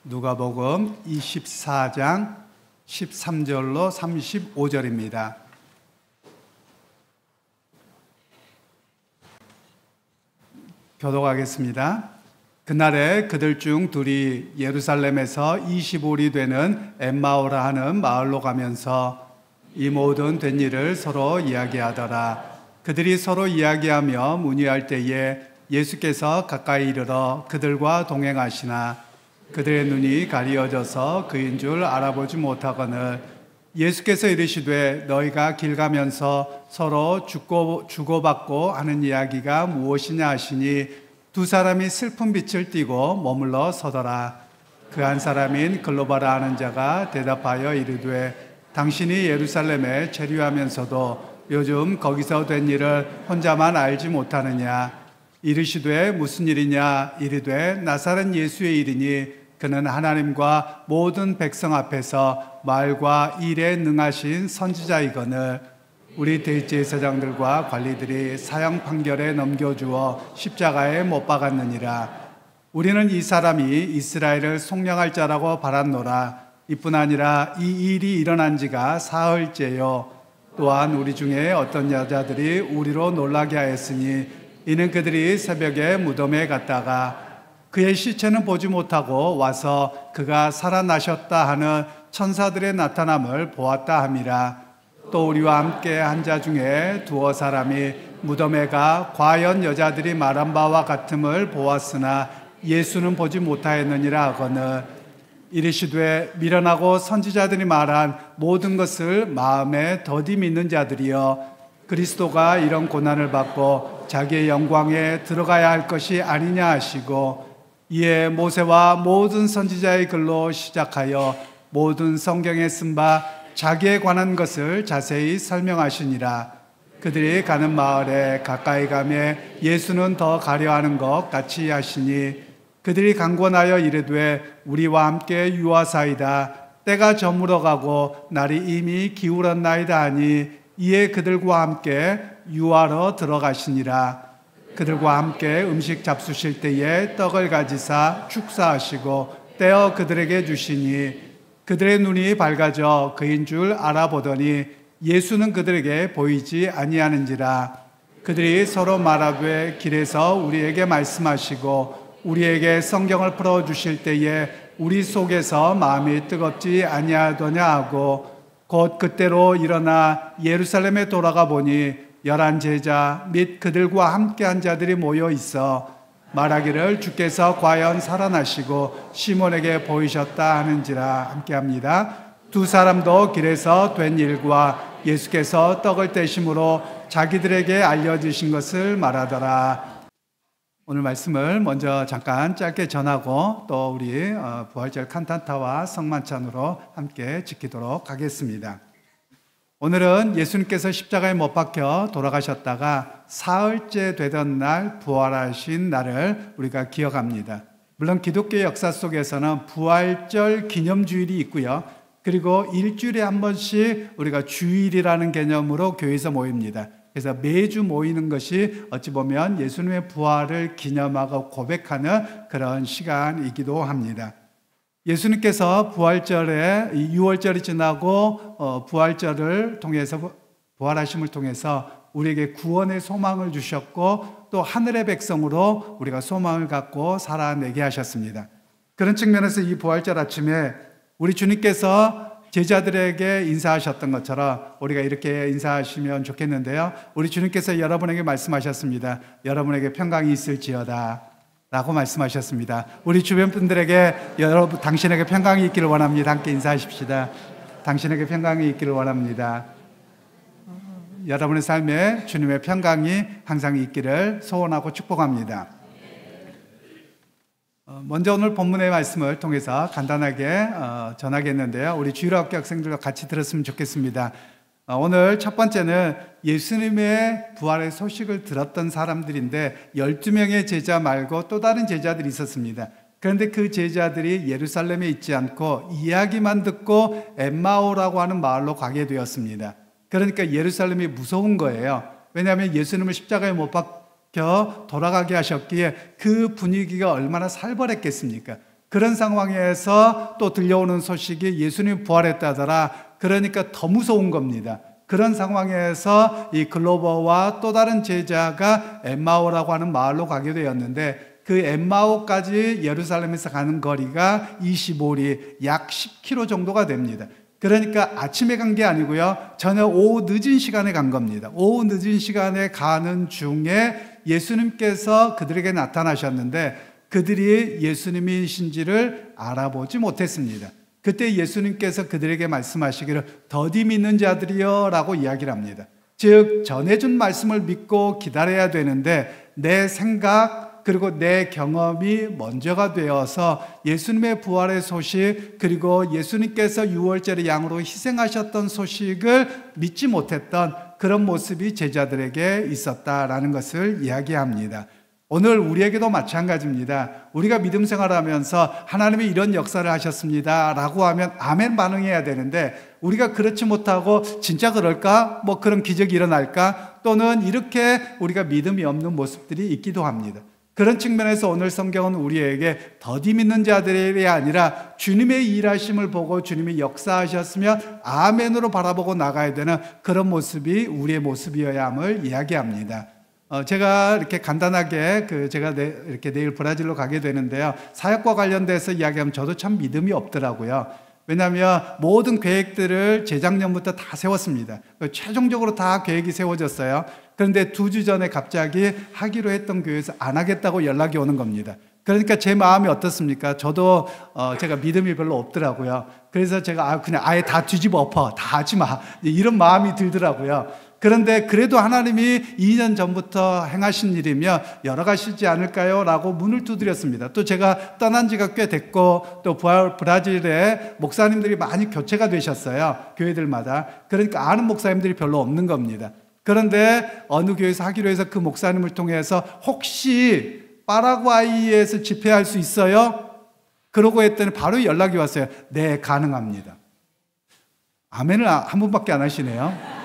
누가복음 24장 13절로 35절입니다. 교독하겠습니다. 그날에 그들 중 둘이 예루살렘에서 25里되는 엠마오라 하는 마을로 가면서 이 모든 된 일을 서로 이야기하더라. 그들이 서로 이야기하며 문의할 때에 예수께서 가까이 이르러 그들과 동행하시나 그들의 눈이 가리어져서 그인 줄 알아보지 못하거늘 예수께서 이르시되 너희가 길 가면서 서로 주고받고 하는 이야기가 무엇이냐 하시니 두 사람이 슬픈 빛을 띠고 머물러 서더라. 그 한 사람인 글로바라 하는 자가 대답하여 이르되 당신이 예루살렘에 체류하면서도 요즘 거기서 된 일을 혼자만 알지 못하느냐. 이르시되 무슨 일이냐. 이르되 나사렛 예수의 일이니 그는 하나님과 모든 백성 앞에서 말과 일에 능하신 선지자이거늘 우리 대제사장들과 관리들이 사형 판결에 넘겨주어 십자가에 못 박았느니라. 우리는 이 사람이 이스라엘을 속량할 자라고 바랐노라. 이뿐 아니라 이 일이 일어난 지가 사흘째요. 또한 우리 중에 어떤 여자들이 우리로 놀라게 하였으니 이는 그들이 새벽에 무덤에 갔다가 그의 시체는 보지 못하고 와서 그가 살아나셨다 하는 천사들의 나타남을 보았다 함이라. 또 우리와 함께 한 자 중에 두어 사람이 무덤에 가 과연 여자들이 말한 바와 같음을 보았으나 예수는 보지 못하였느니라 하거늘 이르시되 미련하고 선지자들이 말한 모든 것을 마음에 더디 믿는 자들이여 그리스도가 이런 고난을 받고 자기의 영광에 들어가야 할 것이 아니냐 하시고 이에 모세와 모든 선지자의 글로 시작하여 모든 성경에 쓴 바 자기에 관한 것을 자세히 설명하시니라. 그들이 가는 마을에 가까이 가매 예수는 더 가려 하는 것 같이 하시니 그들이 강권하여 이르되 우리와 함께 유하사이다. 때가 저물어 가고 날이 이미 기울었나이다 하니 이에 그들과 함께 유하러 들어가시니라. 그들과 함께 음식 잡수실 때에 떡을 가지사 축사하시고 떼어 그들에게 주시니 그들의 눈이 밝아져 그인 줄 알아보더니 예수는 그들에게 보이지 아니하는지라. 그들이 서로 말하되 길에서 우리에게 말씀하시고 우리에게 성경을 풀어주실 때에 우리 속에서 마음이 뜨겁지 아니하더냐 하고 곧 그때로 일어나 예루살렘에 돌아가 보니 11 제자 및 그들과 함께한 자들이 모여 있어 말하기를 주께서 과연 살아나시고 시몬에게 보이셨다 하는지라. 함께합니다. 두 사람도 길에서 된 일과 예수께서 떡을 떼심으로 자기들에게 알려주신 것을 말하더라. 오늘 말씀을 먼저 잠깐 짧게 전하고 또 우리 부활절 칸타타와 성만찬으로 함께 지키도록 하겠습니다. 오늘은 예수님께서 십자가에 못 박혀 돌아가셨다가 사흘째 되던 날 부활하신 날을 우리가 기억합니다. 물론 기독교 역사 속에서는 부활절 기념주일이 있고요. 그리고 일주일에 한 번씩 우리가 주일이라는 개념으로 교회에서 모입니다. 그래서 매주 모이는 것이 어찌 보면 예수님의 부활을 기념하고 고백하는 그런 시간이기도 합니다. 예수님께서 부활절에 6월절이 지나고 부활절을 통해서 부활하심을 통해서 우리에게 구원의 소망을 주셨고 또 하늘의 백성으로 우리가 소망을 갖고 살아내게 하셨습니다. 그런 측면에서 이 부활절 아침에 우리 주님께서 제자들에게 인사하셨던 것처럼 우리가 이렇게 인사하시면 좋겠는데요. 우리 주님께서 여러분에게 말씀하셨습니다. 여러분에게 평강이 있을지어다 라고 말씀하셨습니다. 우리 주변 분들에게 여러분 당신에게 평강이 있기를 원합니다. 함께 인사하십시다. 당신에게 평강이 있기를 원합니다. 여러분의 삶에 주님의 평강이 항상 있기를 소원하고 축복합니다. 먼저 오늘 본문의 말씀을 통해서 간단하게 전하겠는데요. 우리 주일학교 학생들과 같이 들었으면 좋겠습니다. 오늘 첫 번째는 예수님의 부활의 소식을 들었던 사람들인데 12명의 제자 말고 또 다른 제자들이 있었습니다. 그런데 그 제자들이 예루살렘에 있지 않고 이야기만 듣고 엠마오라고 하는 마을로 가게 되었습니다. 그러니까 예루살렘이 무서운 거예요. 왜냐하면 예수님을 십자가에 못 박혀 돌아가게 하셨기에 그 분위기가 얼마나 살벌했겠습니까? 그런 상황에서 또 들려오는 소식이 예수님이 부활했다더라. 그러니까 더 무서운 겁니다. 그런 상황에서 이 글로버와 또 다른 제자가 엠마오라고 하는 마을로 가게 되었는데, 그 엠마오까지 예루살렘에서 가는 거리가 25리, 약 10km 정도가 됩니다. 그러니까 아침에 간 게 아니고요, 저녁 오후 늦은 시간에 간 겁니다. 오후 늦은 시간에 가는 중에 예수님께서 그들에게 나타나셨는데, 그들이 예수님이신지를 알아보지 못했습니다. 그때 예수님께서 그들에게 말씀하시기를 더디 믿는 자들이여 라고 이야기를 합니다. 즉 전해준 말씀을 믿고 기다려야 되는데, 내 생각 그리고 내 경험이 먼저가 되어서 예수님의 부활의 소식, 그리고 예수님께서 유월절의 양으로 희생하셨던 소식을 믿지 못했던 그런 모습이 제자들에게 있었다라는 것을 이야기합니다. 오늘 우리에게도 마찬가지입니다. 우리가 믿음 생활하면서 하나님이 이런 역사를 하셨습니다 라고 하면 아멘 반응해야 되는데, 우리가 그렇지 못하고 진짜 그럴까? 뭐 그런 기적이 일어날까? 또는 이렇게 우리가 믿음이 없는 모습들이 있기도 합니다. 그런 측면에서 오늘 성경은 우리에게 더디 믿는 자들이 아니라 주님의 일하심을 보고 주님이 역사하셨으면 아멘으로 바라보고 나가야 되는 그런 모습이 우리의 모습이어야 함을 이야기합니다. 제가 이렇게 간단하게 제가 이렇게 내일 브라질로 가게 되는데요, 사역과 관련돼서 이야기하면 저도 참 믿음이 없더라고요. 왜냐하면 모든 계획들을 재작년부터 다 세웠습니다. 최종적으로 다 계획이 세워졌어요. 그런데 2주 전에 갑자기 하기로 했던 교회에서 안 하겠다고 연락이 오는 겁니다. 그러니까 제 마음이 어떻습니까? 저도 제가 믿음이 별로 없더라고요. 그래서 제가 그냥 아예 다 뒤집어 엎어, 다 하지 마, 이런 마음이 들더라고요. 그런데 그래도 하나님이 2년 전부터 행하신 일이며 열어가시지 않을까요? 라고 문을 두드렸습니다. 또 제가 떠난 지가 꽤 됐고, 또 브라질에 목사님들이 많이 교체가 되셨어요, 교회들마다. 그러니까 아는 목사님들이 별로 없는 겁니다. 그런데 어느 교회에서 하기로 해서 그 목사님을 통해서 혹시 파라과이에서 집회할 수 있어요? 그러고 했더니 바로 연락이 왔어요. 네, 가능합니다. 아멘을 한 분밖에 안 하시네요.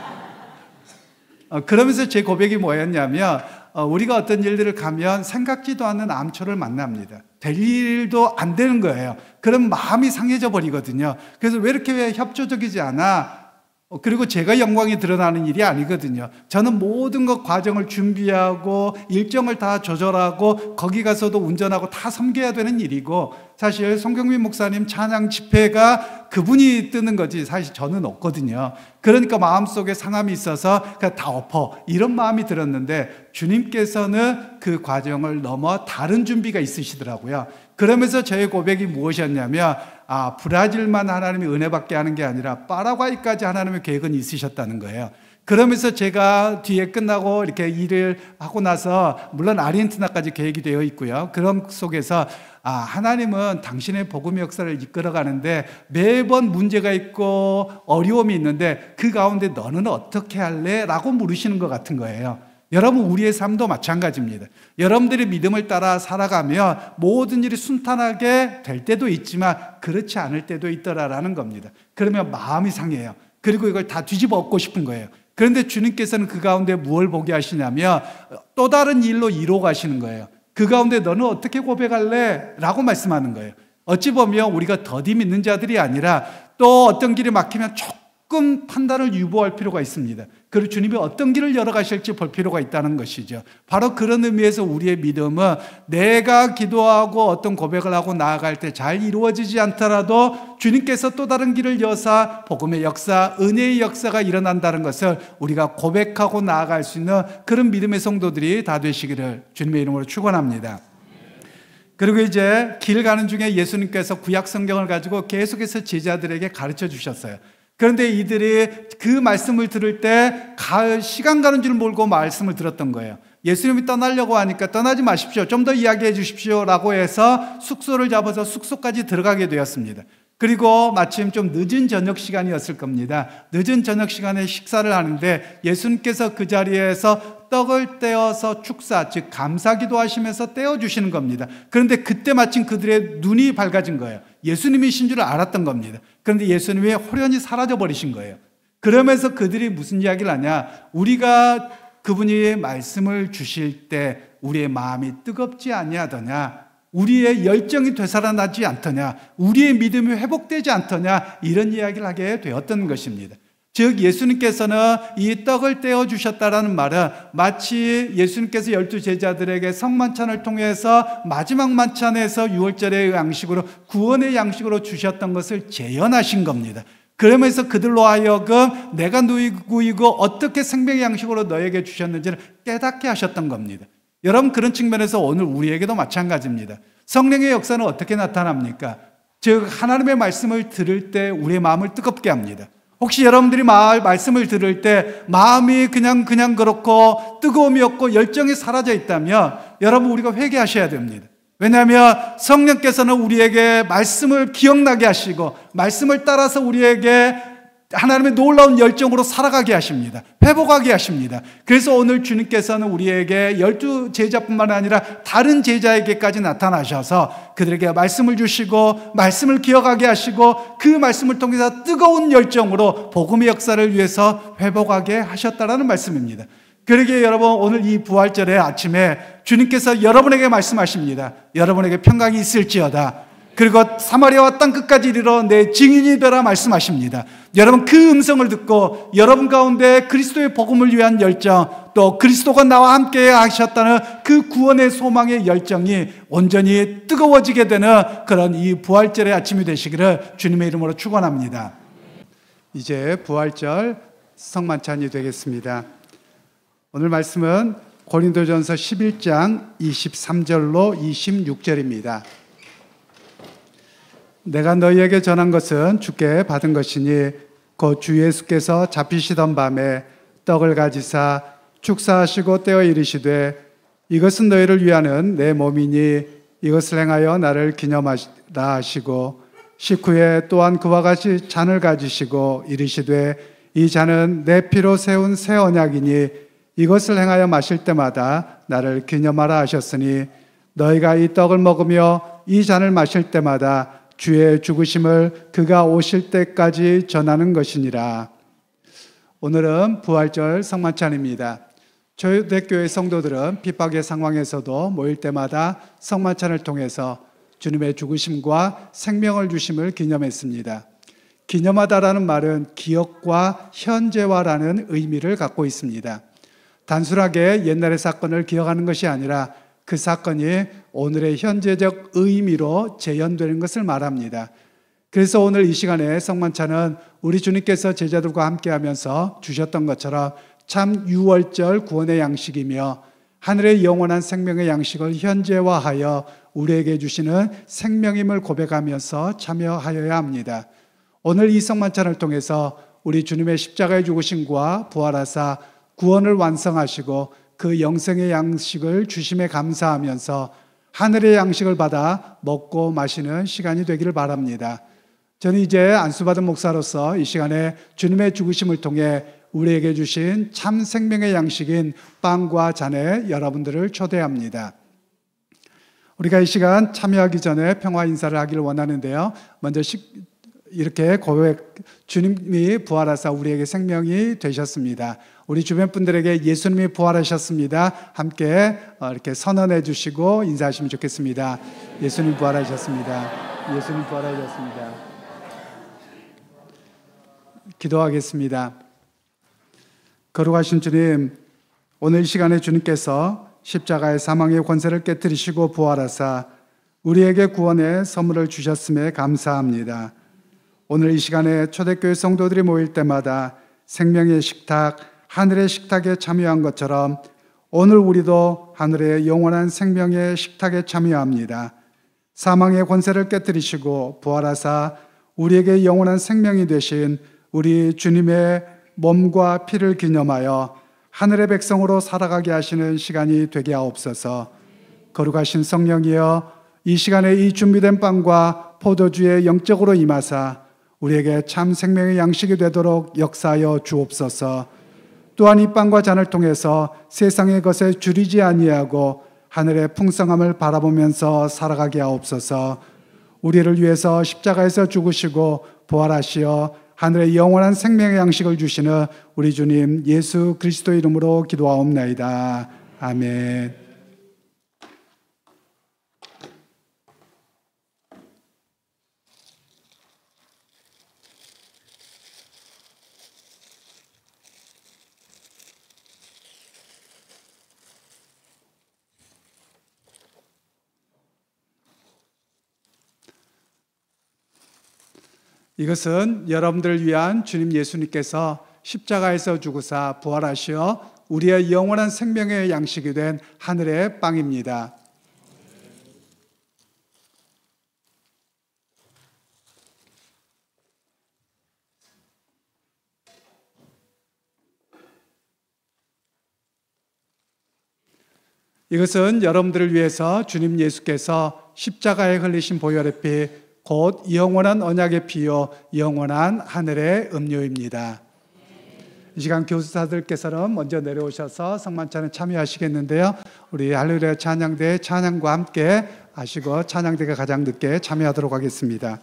그러면서 제 고백이 뭐였냐면, 우리가 어떤 일들을 가면 생각지도 않는 암초를 만납니다. 될 일도 안 되는 거예요. 그럼 마음이 상해져 버리거든요. 그래서 왜 이렇게 협조적이지 않아? 그리고 제가 영광이 드러나는 일이 아니거든요. 저는 모든 것 과정을 준비하고 일정을 다 조절하고 거기 가서도 운전하고 다 섬겨야 되는 일이고, 사실 송경민 목사님 찬양 집회가 그분이 뜨는 거지 사실 저는 없거든요. 그러니까 마음속에 상함이 있어서 그냥 다 엎어, 이런 마음이 들었는데, 주님께서는 그 과정을 넘어 다른 준비가 있으시더라고요. 그러면서 저의 고백이 무엇이었냐면, 브라질만 하나님이 은혜 받게 하는 게 아니라 파라과이까지 하나님의 계획은 있으셨다는 거예요. 그러면서 제가 뒤에 끝나고 이렇게 일을 하고 나서, 물론 아르헨티나까지 계획이 되어 있고요, 그런 속에서 하나님은 당신의 복음의 역사를 이끌어가는데 매번 문제가 있고 어려움이 있는데 그 가운데 너는 어떻게 할래? 라고 물으시는 것 같은 거예요. 여러분, 우리의 삶도 마찬가지입니다. 여러분들이 믿음을 따라 살아가면 모든 일이 순탄하게 될 때도 있지만 그렇지 않을 때도 있더라라는 겁니다. 그러면 마음이 상해요. 그리고 이걸 다 뒤집어 엎고 싶은 거예요. 그런데 주님께서는 그 가운데 무엇을 보게 하시냐면 또 다른 일로 이루어 가시는 거예요. 그 가운데 너는 어떻게 고백할래? 라고 말씀하는 거예요. 어찌 보면 우리가 더디 믿는 자들이 아니라 또 어떤 길이 막히면 조금 판단을 유보할 필요가 있습니다. 그리고 주님이 어떤 길을 열어가실지 볼 필요가 있다는 것이죠. 바로 그런 의미에서 우리의 믿음은 내가 기도하고 어떤 고백을 하고 나아갈 때 잘 이루어지지 않더라도 주님께서 또 다른 길을 여사 복음의 역사, 은혜의 역사가 일어난다는 것을 우리가 고백하고 나아갈 수 있는 그런 믿음의 성도들이 다 되시기를 주님의 이름으로 축원합니다. 그리고 이제 길 가는 중에 예수님께서 구약 성경을 가지고 계속해서 제자들에게 가르쳐 주셨어요. 그런데 이들이 그 말씀을 들을 때 시간 가는 줄 모르고 말씀을 들었던 거예요. 예수님이 떠나려고 하니까 떠나지 마십시오, 좀 더 이야기해 주십시오 라고 해서 숙소를 잡아서 숙소까지 들어가게 되었습니다. 그리고 마침 좀 늦은 저녁 시간이었을 겁니다. 늦은 저녁 시간에 식사를 하는데 예수님께서 그 자리에서 떡을 떼어서 축사, 즉 감사기도 하시면서 떼어주시는 겁니다. 그런데 그때 마침 그들의 눈이 밝아진 거예요. 예수님이신 줄 알았던 겁니다. 그런데 예수님이 호련히 사라져버리신 거예요. 그러면서 그들이 무슨 이야기를 하냐, 우리가 그분이 말씀을 주실 때 우리의 마음이 뜨겁지 아니하더냐, 우리의 열정이 되살아나지 않더냐, 우리의 믿음이 회복되지 않더냐, 이런 이야기를 하게 되었던 것입니다. 즉 예수님께서는 이 떡을 떼어 주셨다라는 말은 마치 예수님께서 12제자들에게 성만찬을 통해서 마지막 만찬에서 유월절의 양식으로, 구원의 양식으로 주셨던 것을 재현하신 겁니다. 그러면서 그들로 하여금 내가 누구이고 어떻게 생명의 양식으로 너에게 주셨는지를 깨닫게 하셨던 겁니다. 여러분, 그런 측면에서 오늘 우리에게도 마찬가지입니다. 성령의 역사는 어떻게 나타납니까? 즉 하나님의 말씀을 들을 때 우리의 마음을 뜨겁게 합니다. 혹시 여러분들이 말씀을 들을 때 마음이 그냥 그렇고 뜨거움이 없고 열정이 사라져 있다면 여러분, 우리가 회개하셔야 됩니다. 왜냐하면 성령께서는 우리에게 말씀을 기억나게 하시고 말씀을 따라서 우리에게 하나님의 놀라운 열정으로 살아가게 하십니다. 회복하게 하십니다. 그래서 오늘 주님께서는 우리에게 12제자뿐만 아니라 다른 제자에게까지 나타나셔서 그들에게 말씀을 주시고 말씀을 기억하게 하시고 그 말씀을 통해서 뜨거운 열정으로 복음의 역사를 위해서 회복하게 하셨다라는 말씀입니다. 그러기에 여러분, 오늘 이 부활절의 아침에 주님께서 여러분에게 말씀하십니다. 여러분에게 평강이 있을지어다. 그리고 사마리아와 땅 끝까지 이르러 내 증인이 되라 말씀하십니다. 여러분, 그 음성을 듣고 여러분 가운데 그리스도의 복음을 위한 열정, 또 그리스도가 나와 함께 하셨다는 그 구원의 소망의 열정이 온전히 뜨거워지게 되는 그런 이 부활절의 아침이 되시기를 주님의 이름으로 축원합니다. 이제 부활절 성만찬이 되겠습니다. 오늘 말씀은 고린도전서 11장 23절로 26절입니다. 내가 너희에게 전한 것은 주께 받은 것이니 곧 주 예수께서 잡히시던 밤에 떡을 가지사 축사하시고 떼어 이르시되 이것은 너희를 위하는 내 몸이니 이것을 행하여 나를 기념하라 하시고 식후에 또한 그와 같이 잔을 가지시고 이르시되 이 잔은 내 피로 세운 새 언약이니 이것을 행하여 마실 때마다 나를 기념하라 하셨으니 너희가 이 떡을 먹으며 이 잔을 마실 때마다 주의 죽으심을 그가 오실 때까지 전하는 것이니라. 오늘은 부활절 성만찬입니다. 초대교회 성도들은 핍박의 상황에서도 모일 때마다 성만찬을 통해서 주님의 죽으심과 생명을 주심을 기념했습니다. 기념하다라는 말은 기억과 현재화라는 의미를 갖고 있습니다. 단순하게 옛날의 사건을 기억하는 것이 아니라 그 사건이 오늘의 현재적 의미로 재현되는 것을 말합니다. 그래서 오늘 이 시간에 성만찬은 우리 주님께서 제자들과 함께하면서 주셨던 것처럼 참 유월절 구원의 양식이며 하늘의 영원한 생명의 양식을 현재화하여 우리에게 주시는 생명임을 고백하면서 참여하여야 합니다. 오늘 이 성만찬을 통해서 우리 주님의 십자가의 죽으심과 부활하사 구원을 완성하시고 그 영생의 양식을 주심에 감사하면서 하늘의 양식을 받아 먹고 마시는 시간이 되기를 바랍니다. 저는 이제 안수받은 목사로서 이 시간에 주님의 죽으심을 통해 우리에게 주신 참 생명의 양식인 빵과 잔에 여러분들을 초대합니다. 우리가 이 시간 참여하기 전에 평화 인사를 하기를 원하는데요. 먼저 이렇게 주님이 부활하사 우리에게 생명이 되셨습니다. 우리 주변 분들에게 예수님이 부활하셨습니다. 함께 이렇게 선언해 주시고 인사하시면 좋겠습니다. 예수님 부활하셨습니다. 예수님 부활하셨습니다. 기도하겠습니다. 거룩하신 주님, 오늘 이 시간에 주님께서 십자가의 사망의 권세를 깨뜨리시고 부활하사 우리에게 구원의 선물을 주셨음에 감사합니다. 오늘 이 시간에 초대교회 성도들이 모일 때마다 생명의 식탁, 하늘의 식탁에 참여한 것처럼 오늘 우리도 하늘의 영원한 생명의 식탁에 참여합니다. 사망의 권세를 깨뜨리시고 부활하사 우리에게 영원한 생명이 되신 우리 주님의 몸과 피를 기념하여 하늘의 백성으로 살아가게 하시는 시간이 되게 하옵소서. 거룩하신 성령이여, 이 시간에 이 준비된 빵과 포도주에 영적으로 임하사 우리에게 참 생명의 양식이 되도록 역사하여 주옵소서. 또한 이 빵과 잔을 통해서 세상의 것에 줄이지 아니하고 하늘의 풍성함을 바라보면서 살아가게 하옵소서. 우리를 위해서 십자가에서 죽으시고 부활하시어 하늘의 영원한 생명의 양식을 주시는 우리 주님 예수 그리스도 이름으로 기도하옵나이다. 아멘. 이것은 여러분들을 위한 주님 예수님께서 십자가에서 죽으사 부활하시어 우리의 영원한 생명의 양식이 된 하늘의 빵입니다. 이것은 여러분들을 위해서 주님 예수께서 십자가에 흘리신 보혈의 피, 곧 영원한 언약의 피요 영원한 하늘의 음료입니다. 이 시간 교수사들께서는 먼저 내려오셔서 성만찬에 참여하시겠는데요. 우리 할렐루야 찬양대 찬양과 함께 하시고 찬양대가 가장 늦게 참여하도록 하겠습니다.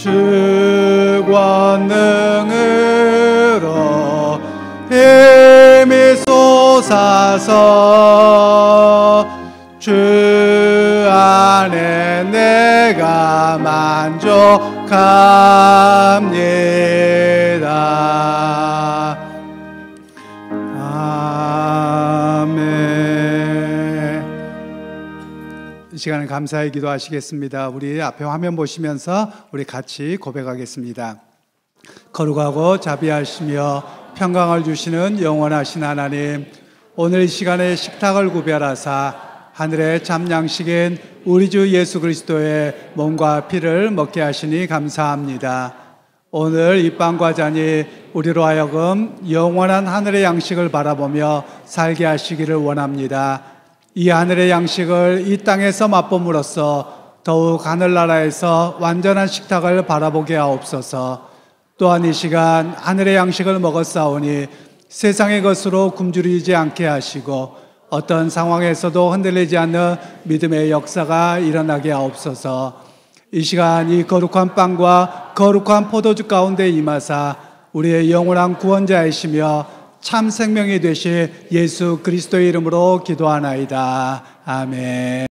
주 권능으로 힘이 솟아서 주 안에 내가 만족합니다. 아멘. 이 시간은 감사의 기도하시겠습니다. 우리 앞에 화면 보시면서 우리 같이 고백하겠습니다. 거룩하고 자비하시며 평강을 주시는 영원하신 하나님, 오늘 이 시간에 식탁을 구별하사 하늘의 참 양식인 우리 주 예수 그리스도의 몸과 피를 먹게 하시니 감사합니다. 오늘 이 빵과 잔이 우리로 하여금 영원한 하늘의 양식을 바라보며 살게 하시기를 원합니다. 이 하늘의 양식을 이 땅에서 맛봄으로써 더욱 하늘나라에서 완전한 식탁을 바라보게 하옵소서. 또한 이 시간 하늘의 양식을 먹었사오니 세상의 것으로 굶주리지 않게 하시고 어떤 상황에서도 흔들리지 않는 믿음의 역사가 일어나게 하옵소서. 이 시간 이 거룩한 빵과 거룩한 포도주 가운데 임하사 우리의 영원한 구원자이시며 참 생명이 되신 예수 그리스도의 이름으로 기도하나이다. 아멘.